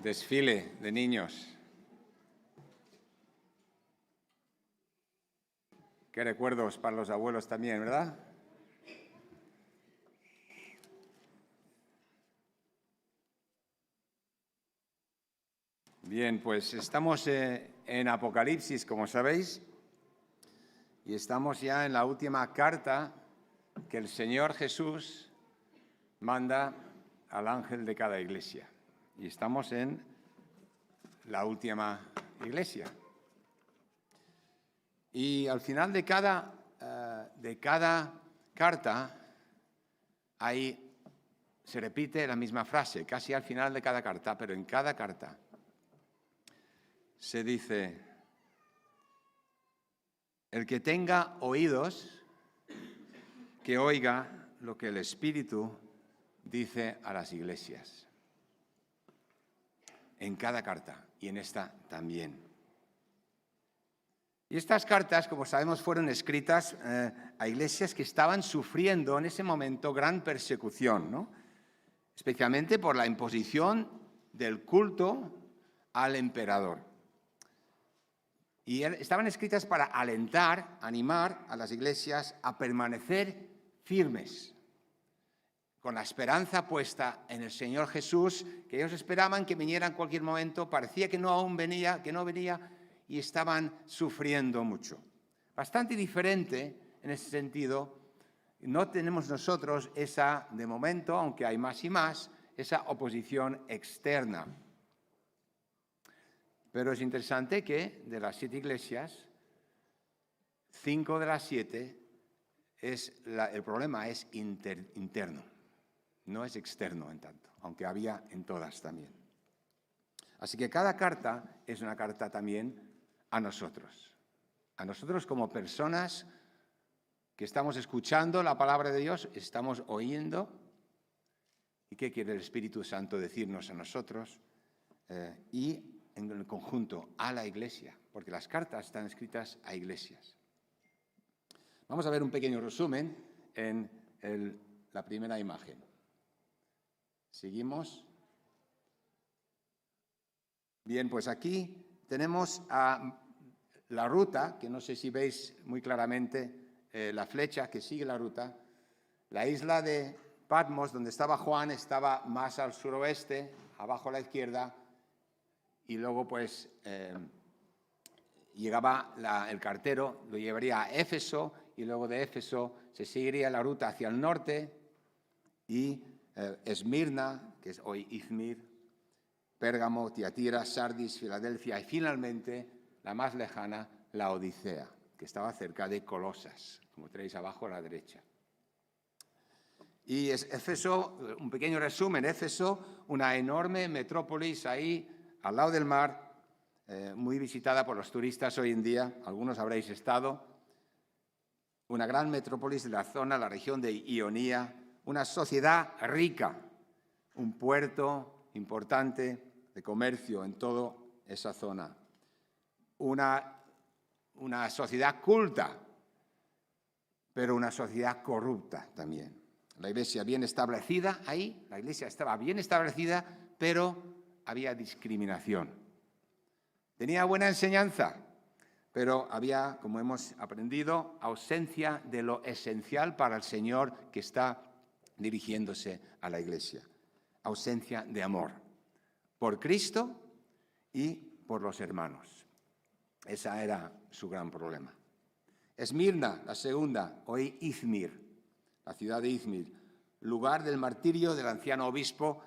desfile de niños. Qué recuerdos para los abuelos también, ¿verdad? Bien, pues estamos en Apocalipsis, como sabéis, y estamos ya en la última carta que el Señor Jesús manda al ángel de cada iglesia. Y estamos en la última iglesia. Y al final de cada carta se repite la misma frase, casi al final de cada carta, pero en cada carta se dice: el que tenga oídos, que oiga lo que el Espíritu dice a las iglesias. En cada carta y en esta también. Y estas cartas, como sabemos, fueron escritas a iglesias que estaban sufriendo en ese momento gran persecución, ¿no? Especialmente por la imposición del culto al emperador. Y estaban escritas para alentar, animar a las iglesias a permanecer firmes, con la esperanza puesta en el Señor Jesús, que ellos esperaban que viniera en cualquier momento, parecía que no venía, y estaban sufriendo mucho. Bastante diferente en ese sentido. No tenemos nosotros esa, de momento, aunque hay más y más, esa oposición externa. Pero es interesante que de las 7 iglesias, 5 de las 7, el problema es interno, no es externo en tanto, aunque había en todas también. Así que cada carta es una carta también a nosotros como personas que estamos escuchando la palabra de Dios, estamos oyendo. ¿Y qué quiere el Espíritu Santo decirnos a nosotros? Y en el conjunto a la iglesia, porque las cartas están escritas a iglesias. Vamos a ver un pequeño resumen en la primera imagen. ¿Seguimos? Bien, pues aquí tenemos la ruta, que no sé si veis muy claramente la flecha que sigue la ruta. La isla de Patmos, donde estaba Juan, estaba más al suroeste, abajo a la izquierda, y luego pues llegaba el cartero, lo llevaría a Éfeso, y luego de Éfeso se seguiría la ruta hacia el norte, y Esmirna, que es hoy Izmir, Pérgamo, Tiatira, Sardis, Filadelfia, y finalmente la más lejana, la Odisea, que estaba cerca de Colosas, como tenéis abajo a la derecha. Y Éfeso, un pequeño resumen, Éfeso, una enorme metrópolis ahí al lado del mar, muy visitada por los turistas hoy en día, algunos habréis estado, una gran metrópolis de la zona, la región de Ionía, una sociedad rica, un puerto importante de comercio en toda esa zona, una sociedad culta, pero una sociedad corrupta también. La iglesia bien establecida ahí, la iglesia estaba bien establecida, pero había discriminación. Tenía buena enseñanza, pero había, como hemos aprendido, ausencia de lo esencial para el Señor que está dirigiéndose a la iglesia. Ausencia de amor por Cristo y por los hermanos. Ese era su gran problema. Esmirna, la segunda, hoy Izmir, la ciudad de Izmir, lugar del martirio del anciano obispo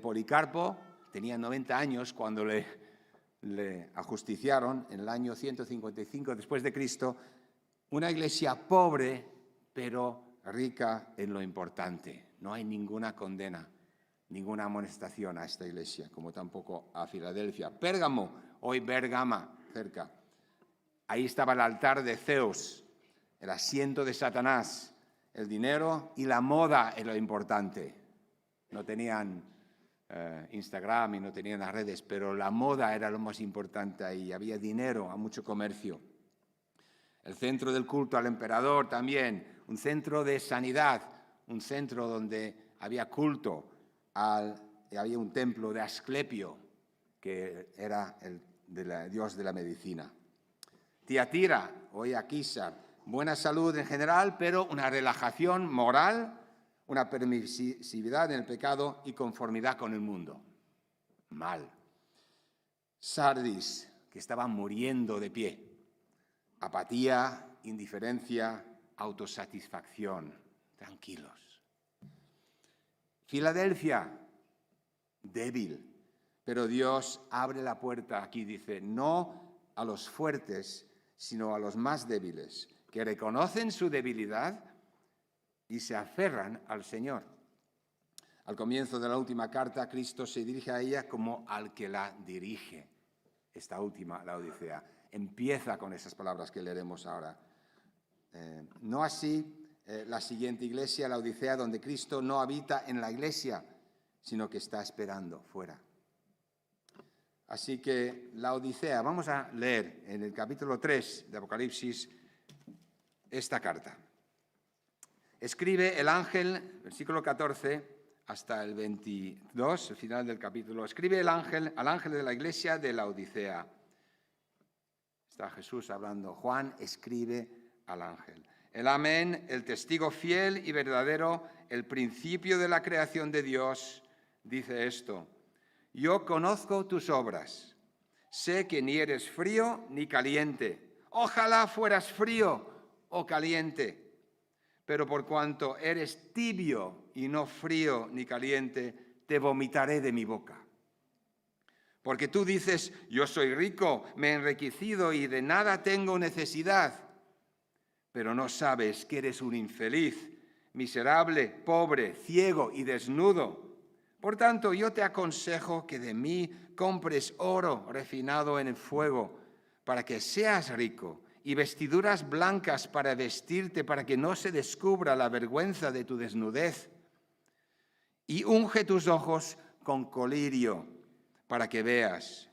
Policarpo. Tenía 90 años cuando le ajusticiaron en el año 155 después de Cristo. Una iglesia pobre, pero rica en lo importante. No hay ninguna condena, ninguna amonestación a esta iglesia, como tampoco a Filadelfia. Pérgamo, hoy Bergama, cerca. Ahí estaba el altar de Zeus, el asiento de Satanás. El dinero y la moda era lo importante. No tenían Instagram y no tenían las redes, pero la moda era lo más importante ahí. Había dinero, mucho comercio. El centro del culto al emperador también, un centro de sanidad, un centro donde había culto, había un templo de Asclepio, que era el dios de la medicina. Tiatira o Aquisa, buena salud en general, pero una relajación moral, una permisividad en el pecado y conformidad con el mundo. Mal. Sardis, que estaba muriendo de pie. Apatía, indiferencia, autosatisfacción. Tranquilos. Filadelfia, débil. Pero Dios abre la puerta, aquí dice, no a los fuertes, sino a los más débiles, que reconocen su debilidad y se aferran al Señor. Al comienzo de la última carta, Cristo se dirige a ella como al que la dirige. Esta última, la Odisea, empieza con esas palabras que leeremos ahora. No así la siguiente iglesia, la Odisea, donde Cristo no habita en la iglesia, sino que está esperando fuera. Así que la Odisea, vamos a leer en el capítulo 3 de Apocalipsis esta carta. Escribe el ángel, versículo 14 hasta el 22, el final del capítulo, escribe el ángel al ángel de la iglesia de la Odisea. Está Jesús hablando, Juan escribe al ángel. El amén, el testigo fiel y verdadero, el principio de la creación de Dios, dice esto. Yo conozco tus obras, sé que ni eres frío ni caliente. Ojalá fueras frío o caliente. Pero por cuanto eres tibio y no frío ni caliente, te vomitaré de mi boca. Porque tú dices, yo soy rico, me he enriquecido y de nada tengo necesidad. Pero no sabes que eres un infeliz, miserable, pobre, ciego y desnudo. Por tanto, yo te aconsejo que de mí compres oro refinado en el fuego, para que seas rico, y vestiduras blancas para vestirte, para que no se descubra la vergüenza de tu desnudez. Y unge tus ojos con colirio, para que veas.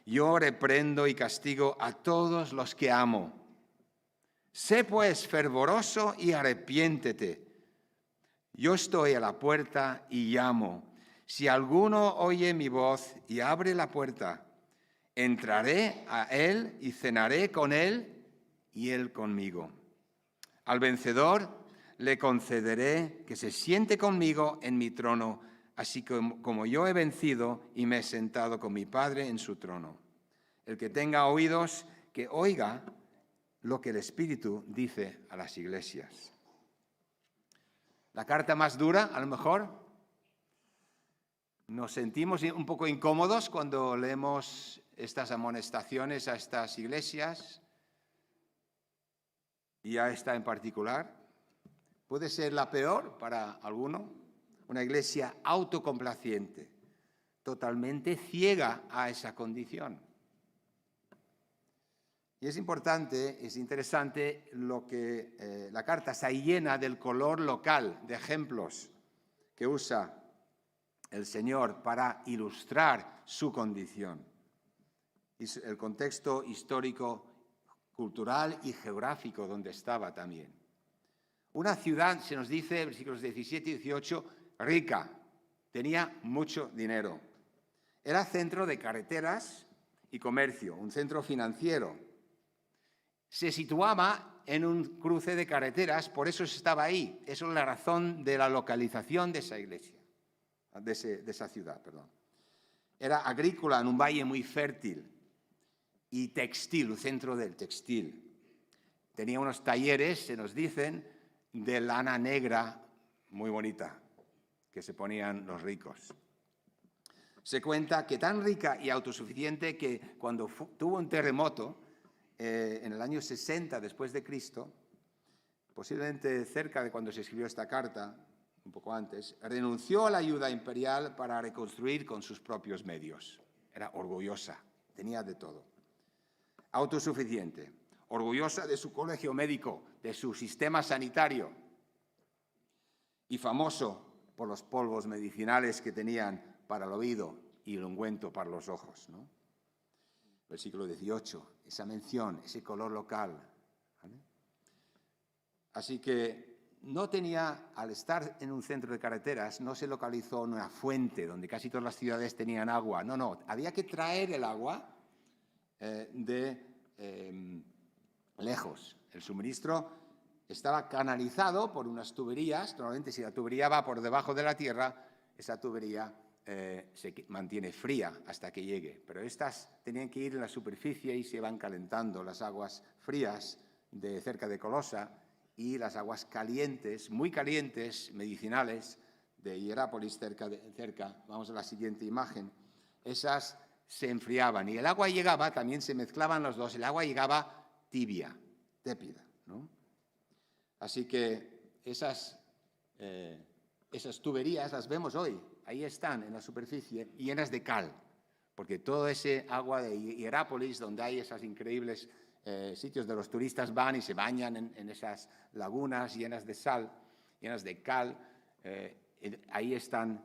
Yo reprendo y castigo a todos los que amo. Sé pues fervoroso y arrepiéntete. Yo estoy a la puerta y llamo. Si alguno oye mi voz y abre la puerta, entraré a él y cenaré con él y él conmigo. Al vencedor le concederé que se siente conmigo en mi trono, así como yo he vencido y me he sentado con mi Padre en su trono. El que tenga oídos, que oiga lo que el Espíritu dice a las iglesias. La carta más dura, a lo mejor. Nos sentimos un poco incómodos cuando leemos estas amonestaciones a estas iglesias y a esta en particular. Puede ser la peor para alguno, una iglesia autocomplaciente, totalmente ciega a esa condición. Y es importante, es interesante lo que la carta está llena del color local, de ejemplos que usa el Señor para ilustrar su condición. Y el contexto histórico, cultural y geográfico donde estaba también. Una ciudad, se nos dice, versículos 17 y 18, rica, tenía mucho dinero. Era centro de carreteras y comercio, un centro financiero. Se situaba en un cruce de carreteras, por eso estaba ahí. Esa es la razón de la localización de esa iglesia, de esa ciudad, perdón. Era agrícola en un valle muy fértil y textil, un centro del textil. Tenía unos talleres, se nos dicen, de lana negra muy bonita, que se ponían los ricos. Se cuenta que tan rica y autosuficiente que cuando tuvo un terremoto, en el año 60 después de Cristo, posiblemente cerca de cuando se escribió esta carta, un poco antes, renunció a la ayuda imperial para reconstruir con sus propios medios. Era orgullosa, tenía de todo. Autosuficiente, orgullosa de su colegio médico, de su sistema sanitario y famoso por los polvos medicinales que tenían para el oído y el ungüento para los ojos, ¿no? Versículo 18, esa mención, ese color local. ¿Vale? Así que no tenía, al estar en un centro de carreteras, no se localizó una fuente donde casi todas las ciudades tenían agua. No, había que traer el agua de lejos. El suministro estaba canalizado por unas tuberías. Normalmente, si la tubería va por debajo de la tierra, esa tubería se mantiene fría hasta que llegue. Pero estas tenían que ir en la superficie y se van calentando las aguas frías de cerca de Colosa y las aguas calientes, muy calientes, medicinales, de Hierápolis, cerca. Vamos a la siguiente imagen. Esas se enfriaban y el agua llegaba, también se mezclaban los dos, el agua llegaba tibia, tépida, ¿no? Así que esas tuberías las vemos hoy, ahí están en la superficie, llenas de cal, porque todo ese agua de Hierápolis, donde hay esas increíbles sitios de los turistas van y se bañan en esas lagunas llenas de sal, llenas de cal, ahí están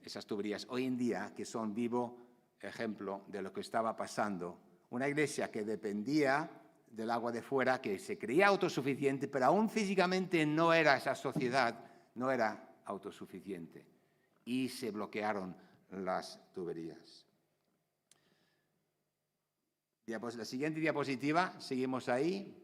esas tuberías hoy en día, que son vivo ejemplo de lo que estaba pasando. Una iglesia que dependía del agua de fuera, que se creía autosuficiente, pero aún físicamente no era esa sociedad, no era autosuficiente. Y se bloquearon las tuberías. La siguiente diapositiva, seguimos ahí.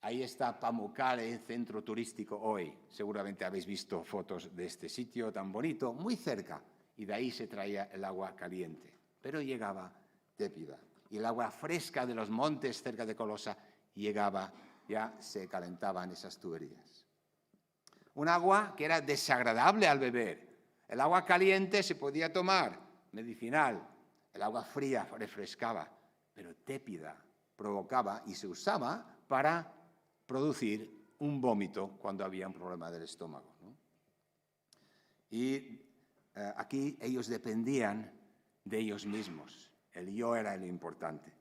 Ahí está Pamukkale, centro turístico hoy. Seguramente habéis visto fotos de este sitio tan bonito, muy cerca. Y de ahí se traía el agua caliente, pero llegaba tépida. Y el agua fresca de los montes cerca de Colosa llegaba, ya se calentaban esas tuberías. Un agua que era desagradable al beber. El agua caliente se podía tomar, medicinal. El agua fría refrescaba, pero tépida provocaba y se usaba para producir un vómito cuando había un problema del estómago, ¿no? Y aquí ellos dependían de ellos mismos. El yo era lo importante.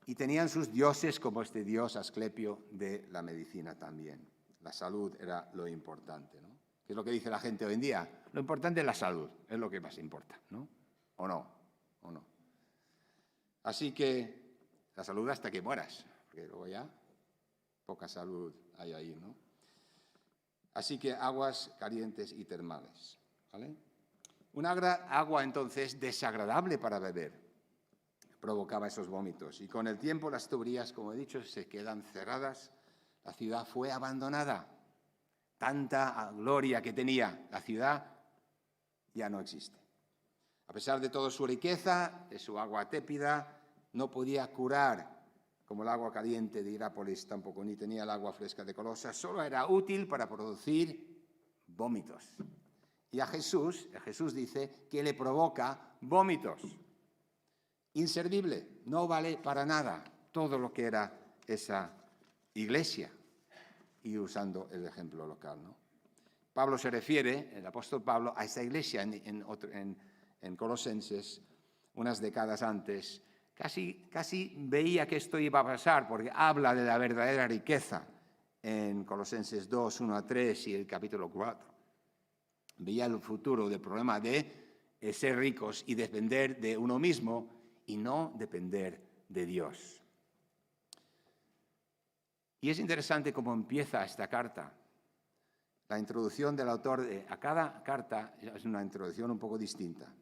Y tenían sus dioses, como este dios Asclepio de la medicina también. La salud era lo importante, ¿no? ¿Qué es lo que dice la gente hoy en día? Lo importante es la salud, es lo que más importa, ¿no? ¿O no? ¿O no? Así que la salud hasta que mueras, porque luego ya poca salud hay ahí, ¿no? Así que aguas calientes y termales, ¿vale? Una agua entonces desagradable para beber provocaba esos vómitos. Y con el tiempo las tuberías, como he dicho, se quedan cerradas. La ciudad fue abandonada. Tanta gloria que tenía la ciudad ya no existe. A pesar de toda su riqueza, de su agua tépida, no podía curar como el agua caliente de Hierápolis tampoco, ni tenía el agua fresca de Colosa. Solo era útil para producir vómitos. Y a Jesús dice que le provoca vómitos. Inservible, no vale para nada todo lo que era esa iglesia. Y usando el ejemplo local, ¿no? Pablo se refiere, el apóstol Pablo, a esa iglesia en Colosenses, unas décadas antes. Casi veía que esto iba a pasar, porque habla de la verdadera riqueza en Colosenses 2, 1-3 y el capítulo 4. Veía el futuro del problema de ser ricos y depender de uno mismo y no depender de Dios. Y es interesante cómo empieza esta carta. La introducción del autor a cada carta es una introducción un poco distinta.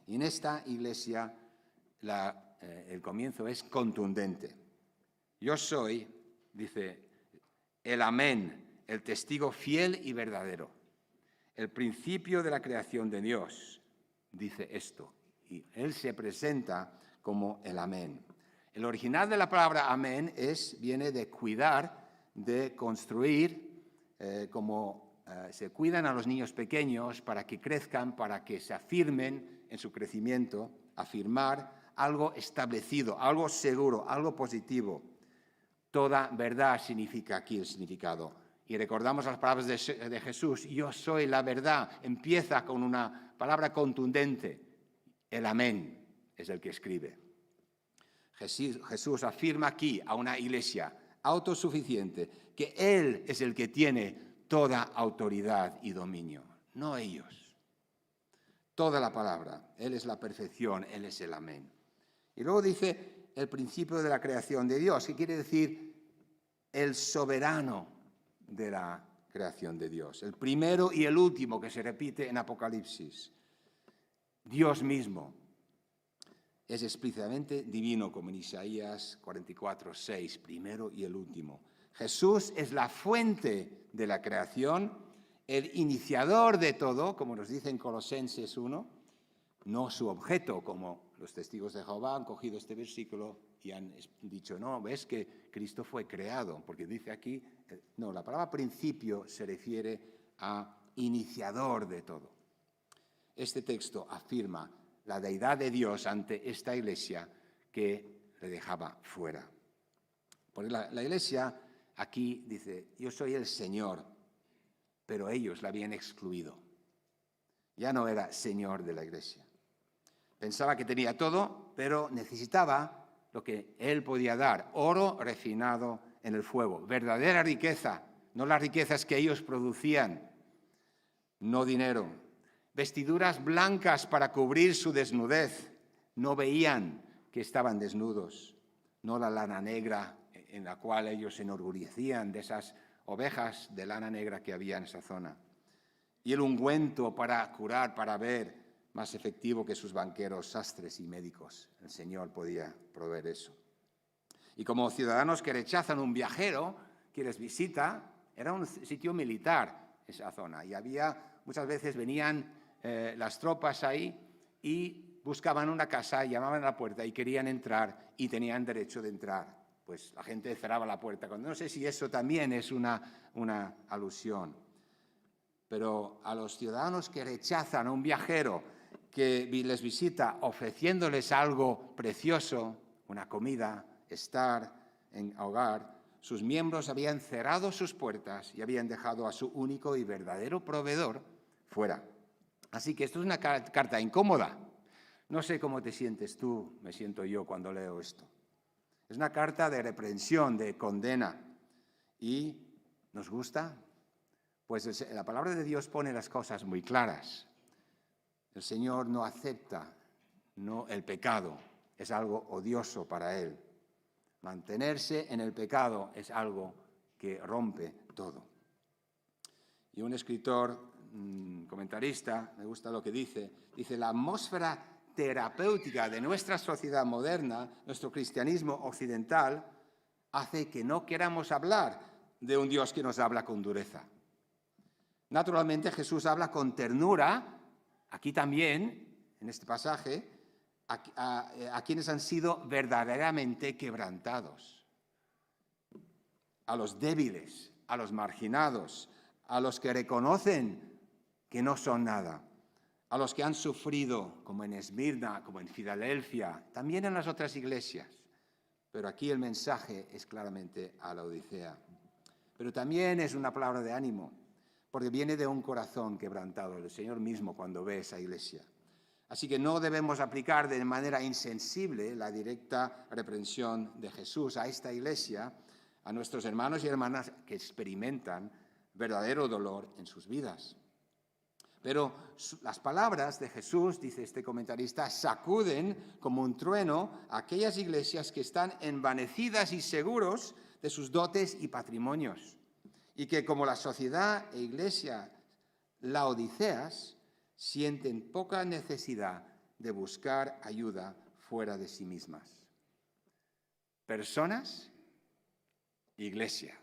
Y en esta iglesia el comienzo es contundente. Yo soy, dice, el amén, el testigo fiel y verdadero. El principio de la creación de Dios, dice esto. Y él se presenta como el amén. El original de la palabra amén viene de cuidar, de construir, como se cuidan a los niños pequeños para que crezcan, para que se afirmen en su crecimiento, afirmar algo establecido, algo seguro, algo positivo. Toda verdad significa aquí el significado. Y recordamos las palabras de Jesús, yo soy la verdad. Empieza con una palabra contundente. El amén es el que escribe. Jesús afirma aquí a una iglesia autosuficiente que Él es el que tiene toda autoridad y dominio, no ellos. Toda la palabra, Él es la perfección, Él es el amén. Y luego dice el principio de la creación de Dios, que quiere decir el soberano de la creación de Dios. El primero y el último que se repite en Apocalipsis. Dios mismo es explícitamente divino, como en Isaías 44:6, primero y el último. Jesús es la fuente de la creación, el iniciador de todo, como nos dice en Colosenses 1, no su objeto, como los testigos de Jehová han cogido este versículo y han dicho, no, ves que Cristo fue creado, porque dice aquí, no, la palabra principio se refiere a iniciador de todo. Este texto afirma la deidad de Dios ante esta iglesia que le dejaba fuera. Porque la iglesia aquí dice, yo soy el Señor, pero ellos la habían excluido. Ya no era Señor de la iglesia. Pensaba que tenía todo, pero necesitaba lo que Él podía dar, oro refinado en el fuego, verdadera riqueza, no las riquezas que ellos producían, no dinero, vestiduras blancas para cubrir su desnudez, no veían que estaban desnudos, no la lana negra en la cual ellos se enorgullecían de esas ovejas de lana negra que había en esa zona, y el ungüento para curar, para ver, más efectivo que sus banqueros, sastres y médicos. El Señor podía proveer eso. Y como ciudadanos que rechazan un viajero que les visita, era un sitio militar esa zona. Y muchas veces venían las tropas ahí y buscaban una casa, llamaban a la puerta y querían entrar y tenían derecho de entrar. Pues la gente cerraba la puerta. No sé si eso también es una alusión. Pero a los ciudadanos que rechazan a un viajero que les visita ofreciéndoles algo precioso, una comida, estar en hogar, sus miembros habían cerrado sus puertas y habían dejado a su único y verdadero proveedor fuera. Así que esto es una carta incómoda. No sé cómo te sientes tú, me siento yo cuando leo esto. Es una carta de reprensión, de condena. ¿Y nos gusta? Pues la palabra de Dios pone las cosas muy claras. El Señor no acepta el pecado, es algo odioso para Él. Mantenerse en el pecado es algo que rompe todo. Y un escritor, comentarista, me gusta lo que dice, la atmósfera terapéutica de nuestra sociedad moderna, nuestro cristianismo occidental, hace que no queramos hablar de un Dios que nos habla con dureza. Naturalmente Jesús habla con ternura, aquí también, en este pasaje, a quienes han sido verdaderamente quebrantados, a los débiles, a los marginados, a los que reconocen que no son nada, a los que han sufrido, como en Esmirna, como en Filadelfia, también en las otras iglesias. Pero aquí el mensaje es claramente a la Odisea. Pero también es una palabra de ánimo, porque viene de un corazón quebrantado, el Señor mismo cuando ve esa iglesia. Así que no debemos aplicar de manera insensible la directa reprensión de Jesús a esta iglesia, a nuestros hermanos y hermanas que experimentan verdadero dolor en sus vidas. Pero las palabras de Jesús, dice este comentarista, sacuden como un trueno a aquellas iglesias que están envanecidas y seguros de sus dotes y patrimonios, y que como la sociedad e iglesia laodiceas sienten poca necesidad de buscar ayuda fuera de sí mismas. Personas, iglesia.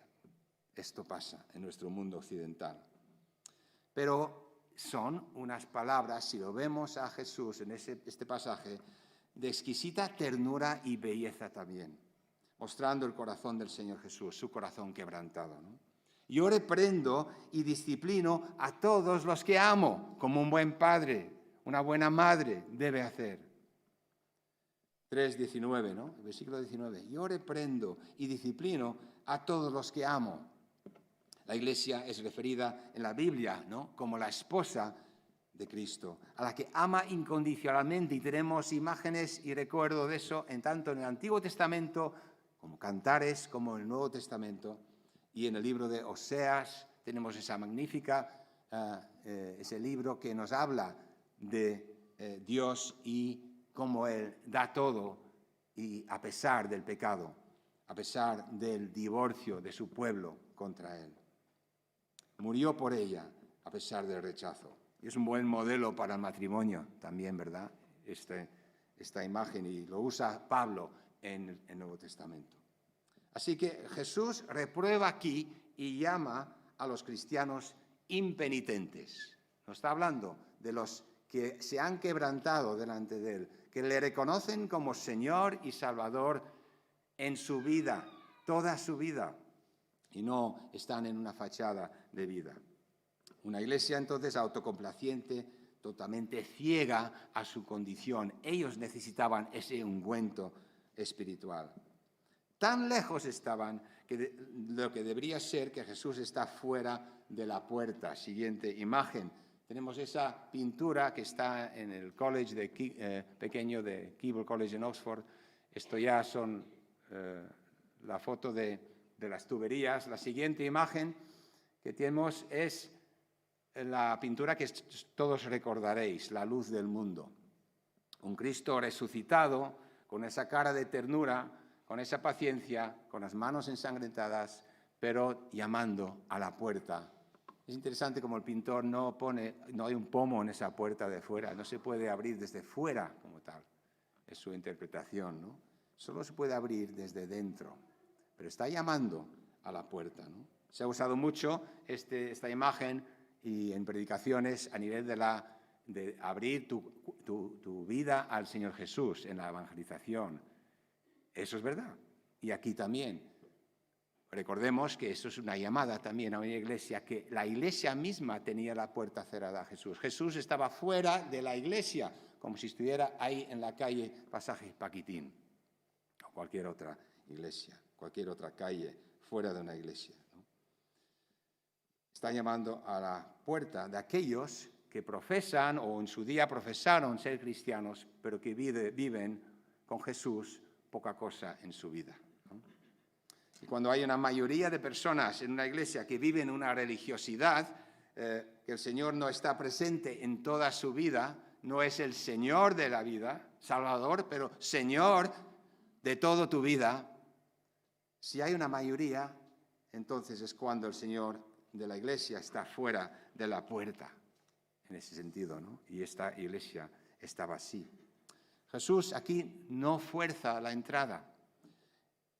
Esto pasa en nuestro mundo occidental. Pero son unas palabras, si lo vemos a Jesús en este pasaje, de exquisita ternura y belleza también, mostrando el corazón del Señor Jesús, su corazón quebrantado, ¿no? Yo reprendo y disciplino a todos los que amo, como un buen padre, una buena madre debe hacer. 3:19, ¿no? El versículo 19. Yo reprendo y disciplino a todos los que amo. La iglesia es referida en la Biblia, ¿no?, como la esposa de Cristo, a la que ama incondicionalmente, y tenemos imágenes y recuerdo de eso tanto en el Antiguo Testamento como Cantares, como en el Nuevo Testamento. Y en el libro de Oseas tenemos esa magnífica, ese libro que nos habla de Dios y cómo Él da todo, y a pesar del pecado, a pesar del divorcio de su pueblo contra Él. Murió por ella, a pesar del rechazo. Y es un buen modelo para el matrimonio también, ¿verdad? Esta imagen, y lo usa Pablo en el Nuevo Testamento. Así que Jesús reprueba aquí y llama a los cristianos impenitentes. Nos está hablando de los que se han quebrantado delante de Él, que le reconocen como Señor y Salvador en su vida, toda su vida, y no están en una fachada de vida. Una iglesia entonces autocomplaciente, totalmente ciega a su condición. Ellos necesitaban ese ungüento espiritual. Tan lejos estaban que lo que debería ser que Jesús está fuera de la puerta. Siguiente imagen. Tenemos esa pintura que está en el college pequeño de Keble College en Oxford. Esto ya son la foto de las tuberías. La siguiente imagen que tenemos es la pintura que todos recordaréis, la luz del mundo. Un Cristo resucitado, con esa cara de ternura, con esa paciencia, con las manos ensangrentadas, pero llamando a la puerta. Es interesante como el pintor no hay un pomo en esa puerta de fuera, no se puede abrir desde fuera como tal. Es su interpretación, ¿no? Solo se puede abrir desde dentro, pero está llamando a la puerta, ¿no? Se ha usado mucho esta imagen y en predicaciones a nivel de abrir tu vida al Señor Jesús en la evangelización. Eso es verdad. Y aquí también. Recordemos que eso es una llamada también a una iglesia, que la iglesia misma tenía la puerta cerrada a Jesús. Jesús estaba fuera de la iglesia, como si estuviera ahí en la calle Pasaje Paquitín, o cualquier otra iglesia, cualquier otra calle fuera de una iglesia, ¿no? Está llamando a la puerta de aquellos que profesan o en su día profesaron ser cristianos, pero que viven con Jesús poca cosa en su vida, ¿no? Y cuando hay una mayoría de personas en una iglesia que viven una religiosidad, que el Señor no está presente en toda su vida, no es el Señor de la vida, Salvador, pero Señor de toda tu vida, si hay una mayoría, entonces es cuando el Señor de la iglesia está fuera de la puerta, en ese sentido, ¿no? Y esta iglesia estaba así. Jesús aquí no fuerza la entrada,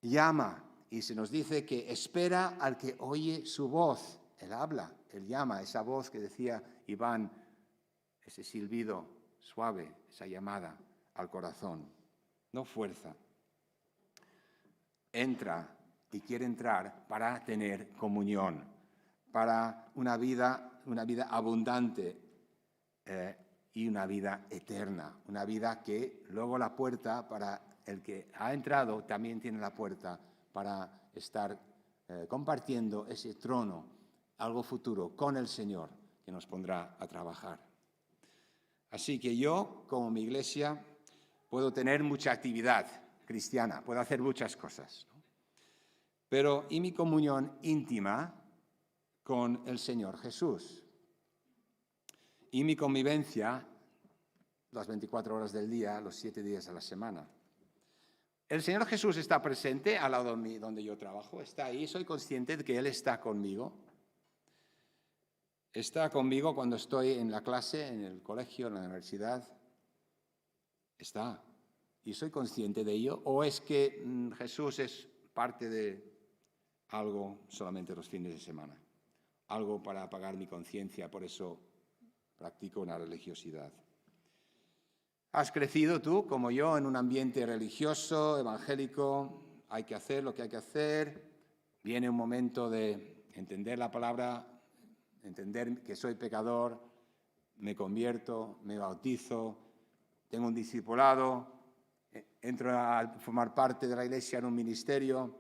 llama y se nos dice que espera al que oye su voz. Él habla, él llama, esa voz que decía Iván, ese silbido suave, esa llamada al corazón. No fuerza. Entra y quiere entrar para tener comunión, para una vida abundante y una vida eterna, una vida que luego la puerta para el que ha entrado también tiene la puerta para estar compartiendo ese trono, algo futuro, con el Señor que nos pondrá a trabajar. Así que yo, como mi iglesia, puedo tener mucha actividad cristiana, puedo hacer muchas cosas, ¿no? Pero ¿y mi comunión íntima con el Señor Jesús? Y mi convivencia las 24 horas del día, los 7 días a la semana. El Señor Jesús está presente al lado de mí, donde yo trabajo, está ahí, soy consciente de que Él está conmigo. Está conmigo cuando estoy en la clase, en el colegio, en la universidad. Está. Y soy consciente de ello. ¿O es que Jesús es parte de algo solamente los fines de semana? Algo para apagar mi conciencia, por eso practico una religiosidad. ¿Has crecido tú, como yo, en un ambiente religioso, evangélico? Hay que hacer lo que hay que hacer. Viene un momento de entender la palabra, entender que soy pecador, me convierto, me bautizo, tengo un discipulado, entro a formar parte de la iglesia en un ministerio.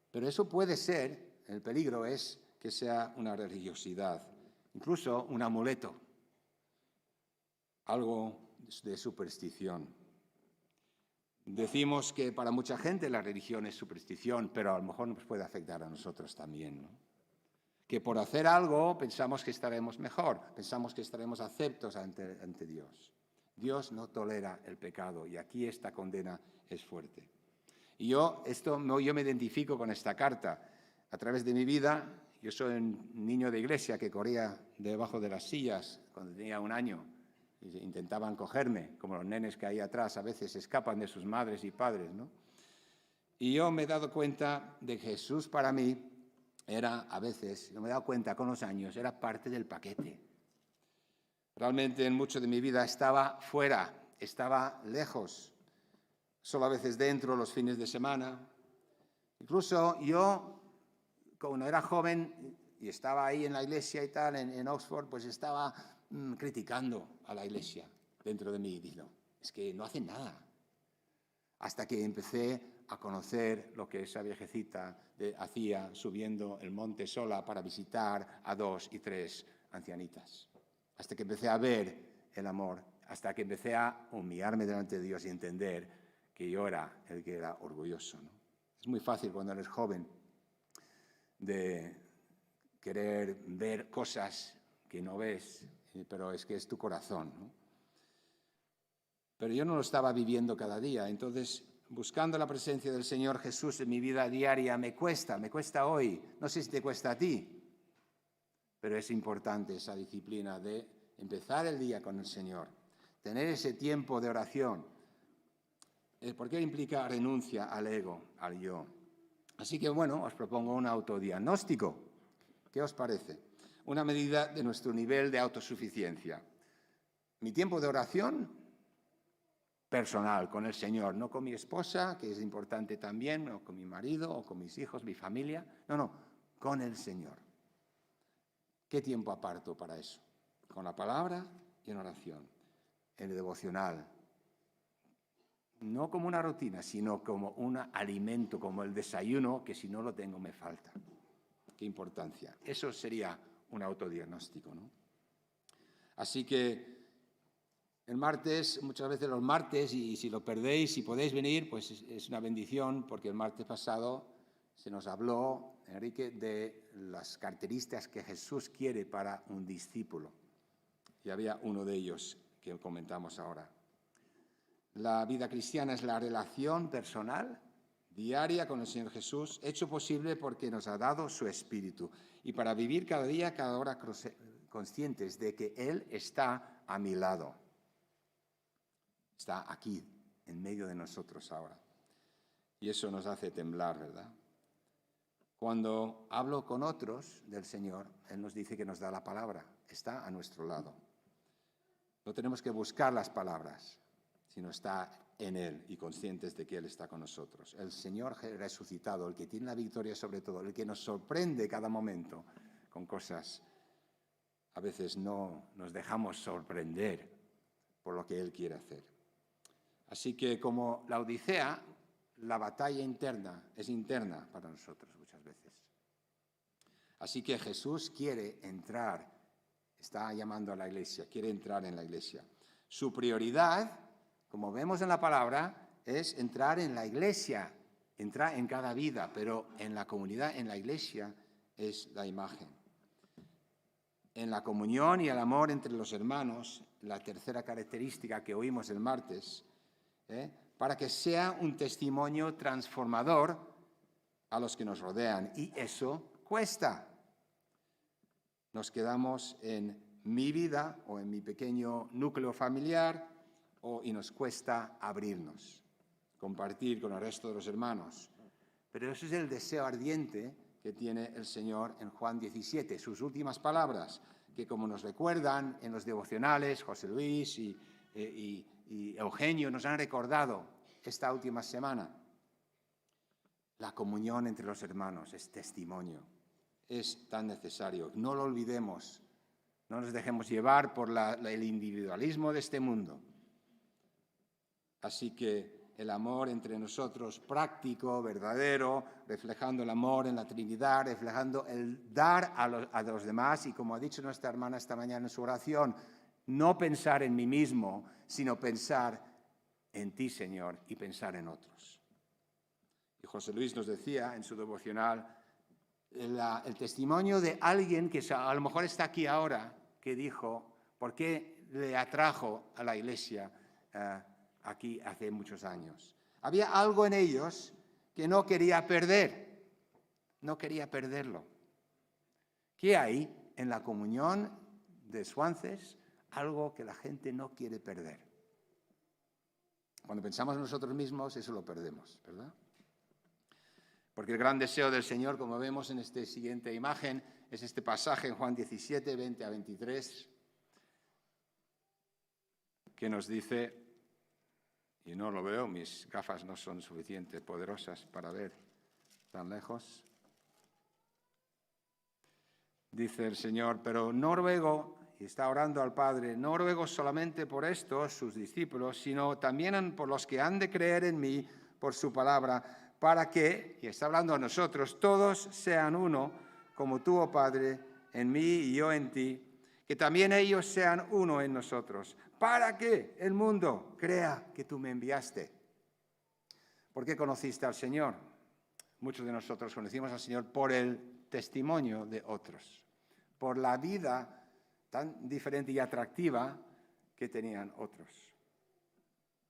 Pero eso puede ser, el peligro es que sea una religiosidad, incluso un amuleto, algo de superstición. Decimos que para mucha gente la religión es superstición, pero a lo mejor nos puede afectar a nosotros también, ¿no? Que por hacer algo pensamos que estaremos mejor, pensamos que estaremos aceptos ante Dios. Dios no tolera el pecado y aquí esta condena es fuerte. Y yo me identifico con esta carta. A través de mi vida Yo soy un niño de iglesia que corría debajo de las sillas cuando tenía 1 año. Y intentaban cogerme, como los nenes que hay atrás a veces escapan de sus madres y padres, ¿no? Y yo me he dado cuenta de que Jesús para mí era, a veces, yo me he dado cuenta con los años, era parte del paquete. Realmente en mucho de mi vida estaba fuera, estaba lejos, solo a veces dentro los fines de semana. Incluso yo, cuando era joven y estaba ahí en la iglesia y tal, en Oxford, pues estaba criticando a la iglesia dentro de mí. Digo, es que no hacen nada. Hasta que empecé a conocer lo que esa viejecita hacía subiendo el monte sola para visitar a 2 y 3 ancianitas. Hasta que empecé a ver el amor, hasta que empecé a humillarme delante de Dios y entender que yo era el que era orgulloso, ¿no? Es muy fácil cuando eres joven de querer ver cosas que no ves, pero es que es tu corazón, ¿no? Pero yo no lo estaba viviendo cada día, entonces buscando la presencia del Señor Jesús en mi vida diaria me cuesta hoy, no sé si te cuesta a ti, pero es importante esa disciplina de empezar el día con el Señor, tener ese tiempo de oración, porque implica renuncia al ego, al yo. Así que bueno, os propongo un autodiagnóstico. ¿Qué os parece? Una medida de nuestro nivel de autosuficiencia. Mi tiempo de oración personal con el Señor, no con mi esposa, que es importante también, o con mi marido, o con mis hijos, mi familia. No, con el Señor. ¿Qué tiempo aparto para eso? Con la palabra y en oración, en el devocional. No como una rutina, sino como un alimento, como el desayuno, que si no lo tengo me falta. Qué importancia. Eso sería un autodiagnóstico, ¿no? Así que el martes, muchas veces los martes, y si lo perdéis, si podéis venir, pues es una bendición, porque el martes pasado se nos habló, Enrique, de las características que Jesús quiere para un discípulo. Y había uno de ellos que comentamos ahora. La vida cristiana es la relación personal, diaria con el Señor Jesús, hecho posible porque nos ha dado su Espíritu. Y para vivir cada día, cada hora, conscientes de que Él está a mi lado. Está aquí, en medio de nosotros ahora. Y eso nos hace temblar, ¿verdad? Cuando hablo con otros del Señor, Él nos dice que nos da la palabra. Está a nuestro lado. No tenemos que buscar las palabras, sino está en Él y conscientes de que Él está con nosotros. El Señor resucitado, el que tiene la victoria sobre todo, el que nos sorprende cada momento con cosas. A veces no nos dejamos sorprender por lo que Él quiere hacer. Así que como la Odisea, la batalla interna es interna para nosotros muchas veces. Así que Jesús quiere entrar, está llamando a la iglesia, quiere entrar en la iglesia. Su prioridad, como vemos en la palabra, es entrar en la iglesia, entrar en cada vida, pero en la comunidad, en la iglesia, es la imagen. En la comunión y el amor entre los hermanos, la tercera característica que oímos el martes, para que sea un testimonio transformador a los que nos rodean. Y eso cuesta. Nos quedamos en mi vida o en mi pequeño núcleo familiar y nos cuesta abrirnos, compartir con el resto de los hermanos. Pero ese es el deseo ardiente que tiene el Señor en Juan 17, sus últimas palabras, que como nos recuerdan en los devocionales, José Luis y Eugenio nos han recordado esta última semana. La comunión entre los hermanos es testimonio, es tan necesario. No lo olvidemos, no nos dejemos llevar por el individualismo de este mundo. Así que el amor entre nosotros práctico, verdadero, reflejando el amor en la Trinidad, reflejando el dar a los demás y como ha dicho nuestra hermana esta mañana en su oración, no pensar en mí mismo, sino pensar en ti, Señor, y pensar en otros. Y José Luis nos decía en su devocional el testimonio de alguien que a lo mejor está aquí ahora, que dijo, ¿por qué le atrajo a la iglesia aquí hace muchos años? Había algo en ellos que no quería perder, no quería perderlo. ¿Qué hay en la comunión de Swances? Algo que la gente no quiere perder. Cuando pensamos en nosotros mismos, eso lo perdemos, ¿verdad? Porque el gran deseo del Señor, como vemos en esta siguiente imagen, es este pasaje en Juan 17, 20 a 23, que nos dice, y no lo veo, mis gafas no son suficientemente poderosas para ver tan lejos. Dice el Señor, pero no ruego, y está orando al Padre, no ruego solamente por estos, sus discípulos, sino también por los que han de creer en mí por su palabra, para que, y está hablando a nosotros, todos sean uno, como tú, oh Padre, en mí y yo en ti, que también ellos sean uno en nosotros, para que el mundo crea que tú me enviaste. ¿Por qué conociste al Señor? Muchos de nosotros conocimos al Señor por el testimonio de otros, por la vida tan diferente y atractiva que tenían otros.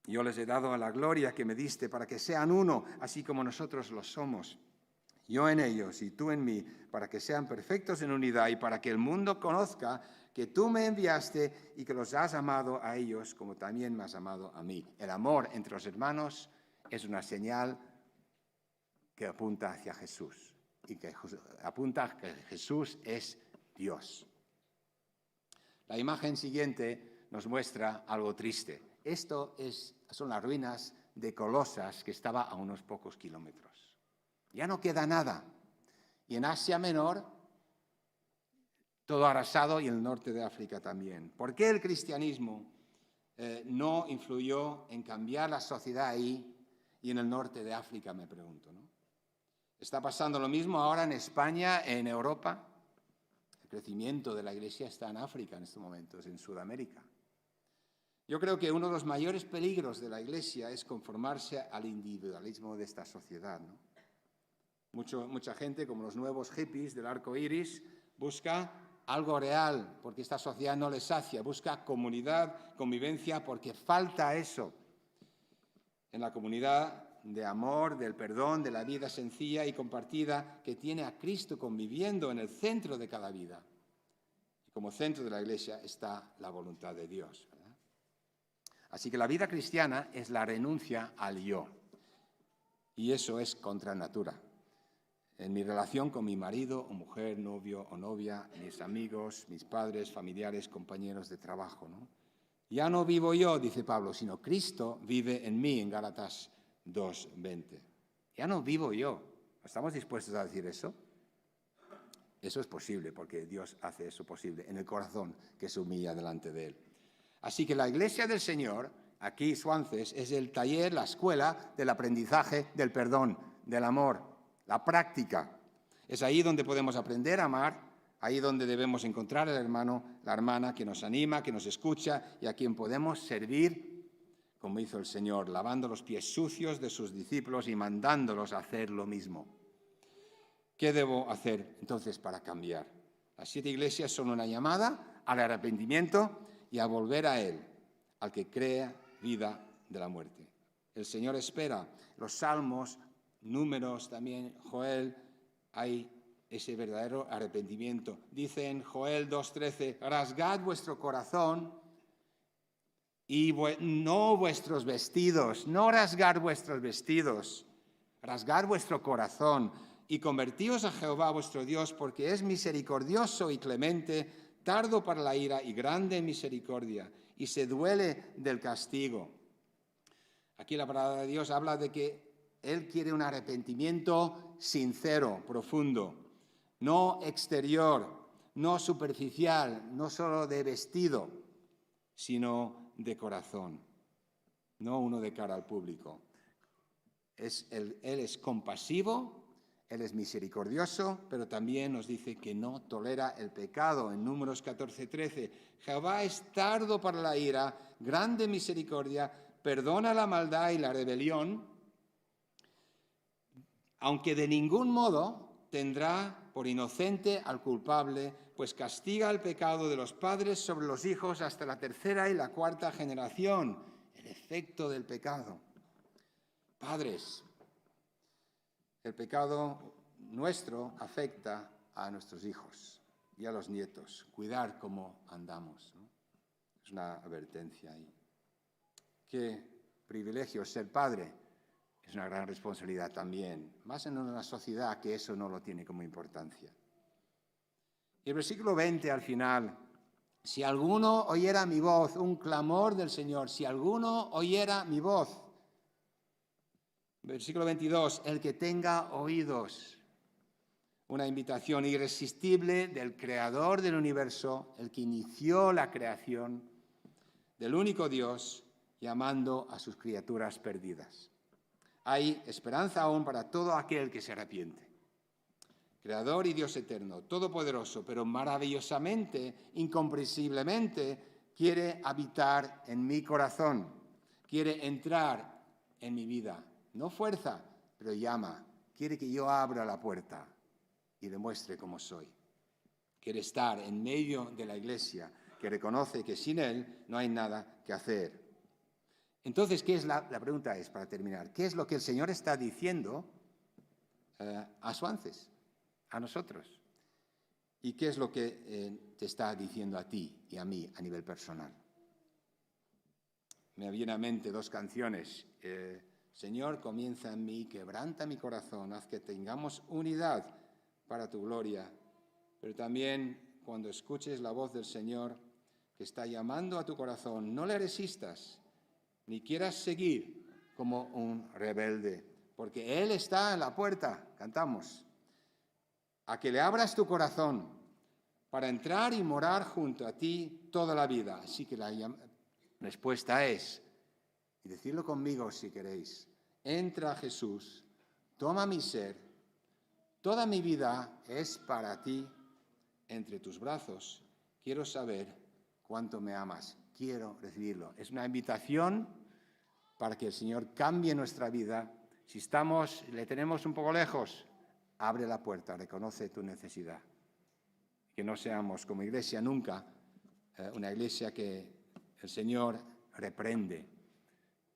Yo les he dado la gloria que me diste para que sean uno, así como nosotros lo somos. Yo en ellos y tú en mí, para que sean perfectos en unidad y para que el mundo conozca que tú me enviaste y que los has amado a ellos como también me has amado a mí. El amor entre los hermanos es una señal que apunta hacia Jesús y que apunta a que Jesús es Dios. La imagen siguiente nos muestra algo triste. Son las ruinas de Colosas, que estaba a unos pocos kilómetros. Ya no queda nada. Y en Asia Menor, todo arrasado, y en el norte de África también. ¿Por qué el cristianismo no influyó en cambiar la sociedad ahí y en el norte de África, me pregunto, ¿no? Está pasando lo mismo ahora en España, en Europa. El crecimiento de la Iglesia está en África en estos momentos, en Sudamérica. Yo creo que uno de los mayores peligros de la Iglesia es conformarse al individualismo de esta sociedad, ¿no? Mucha gente, como los nuevos hippies del arco iris, busca algo real, porque esta sociedad no les sacia, busca comunidad, convivencia, porque falta eso. En la comunidad de amor, del perdón, de la vida sencilla y compartida que tiene a Cristo conviviendo en el centro de cada vida. Y como centro de la Iglesia está la voluntad de Dios, ¿verdad? Así que la vida cristiana es la renuncia al yo. Y eso es contra natura. En mi relación con mi marido o mujer, novio o novia, mis amigos, mis padres, familiares, compañeros de trabajo, ¿no? Ya no vivo yo, dice Pablo, sino Cristo vive en mí, en Gálatas 2:20. Ya no vivo yo. ¿Estamos dispuestos a decir eso? Eso es posible, porque Dios hace eso posible en el corazón que se humilla delante de Él. Así que la Iglesia del Señor, aquí Swances, es el taller, la escuela del aprendizaje del perdón, del amor, la práctica. Es ahí donde podemos aprender a amar, ahí donde debemos encontrar al hermano, la hermana que nos anima, que nos escucha y a quien podemos servir, como hizo el Señor, lavando los pies sucios de sus discípulos y mandándolos a hacer lo mismo. ¿Qué debo hacer entonces para cambiar? Las 7 iglesias son una llamada al arrepentimiento y a volver a Él, al que crea vida de la muerte. El Señor espera. Los salmos, Números también, Joel, hay ese verdadero arrepentimiento. Dice en Joel 2:13, rasgad vuestro corazón y no vuestros vestidos, no rasgar vuestros vestidos, rasgar vuestro corazón y convertíos a Jehová vuestro Dios, porque es misericordioso y clemente, tardo para la ira y grande en misericordia, y se duele del castigo. Aquí la palabra de Dios habla de que Él quiere un arrepentimiento sincero, profundo, no exterior, no superficial, no solo de vestido, sino de corazón, no uno de cara al público. Él es compasivo, Él es misericordioso, pero también nos dice que no tolera el pecado. En Números 14:13, Jehová es tardo para la ira, grande misericordia, perdona la maldad y la rebelión, aunque de ningún modo tendrá por inocente al culpable, pues castiga el pecado de los padres sobre los hijos hasta la 3ª y la 4ª generación, el efecto del pecado. Padres, el pecado nuestro afecta a nuestros hijos. y a los nietos, cuidar cómo andamos, ¿no? Es una advertencia ahí. Qué privilegio ser padre. Es una gran responsabilidad también, más en una sociedad que eso no lo tiene como importancia. Y el versículo 20 al final: si alguno oyera mi voz, un clamor del Señor, si alguno oyera mi voz. Versículo 22, el que tenga oídos. Una invitación irresistible del Creador del universo, el que inició la creación, del único Dios, llamando a sus criaturas perdidas. Hay esperanza aún para todo aquel que se arrepiente. Creador y Dios eterno, todopoderoso, pero maravillosamente, incomprensiblemente, quiere habitar en mi corazón, quiere entrar en mi vida. No fuerza, pero llama. Quiere que yo abra la puerta y demuestre cómo soy. Quiere estar en medio de la iglesia, que reconoce que sin Él no hay nada que hacer. Entonces, ¿qué es la pregunta es, para terminar, ¿qué es lo que el Señor está diciendo a sus antes, a nosotros? ¿Y qué es lo que te está diciendo a ti y a mí a nivel personal? Me viene a mente dos canciones. Señor, comienza en mí, quebranta mi corazón, haz que tengamos unidad para tu gloria. Pero también cuando escuches la voz del Señor que está llamando a tu corazón, no le resistas, ni quieras seguir como un rebelde, porque Él está en la puerta, cantamos, a que le abras tu corazón para entrar y morar junto a ti toda la vida. Así que la respuesta es, y decidlo conmigo si queréis, entra Jesús, toma mi ser, toda mi vida es para ti, entre tus brazos, quiero saber cuánto me amas, quiero recibirlo. Es una invitación para que el Señor cambie nuestra vida. Si le tenemos un poco lejos, abre la puerta, reconoce tu necesidad. Que no seamos como iglesia nunca, una iglesia que el Señor reprende,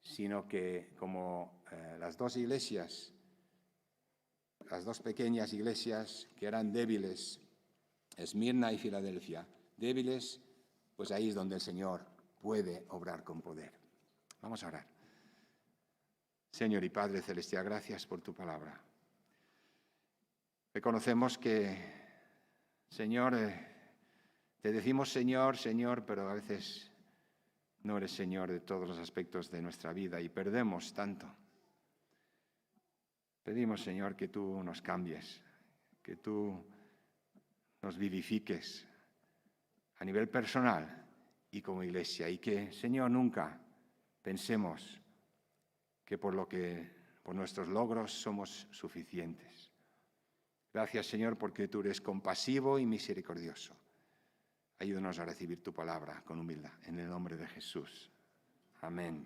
sino que como las dos iglesias, las dos pequeñas iglesias que eran débiles, Esmirna y Filadelfia, débiles, pues ahí es donde el Señor puede obrar con poder. Vamos a orar. Señor y Padre Celestial, gracias por tu palabra. Reconocemos que, Señor, te decimos Señor, Señor, pero a veces no eres Señor de todos los aspectos de nuestra vida y perdemos tanto. Pedimos, Señor, que tú nos cambies, que tú nos vivifiques a nivel personal y como iglesia, y que, Señor, nunca pensemos que por nuestros logros somos suficientes. Gracias, Señor, porque tú eres compasivo y misericordioso. Ayúdanos a recibir tu palabra con humildad, en el nombre de Jesús. Amén.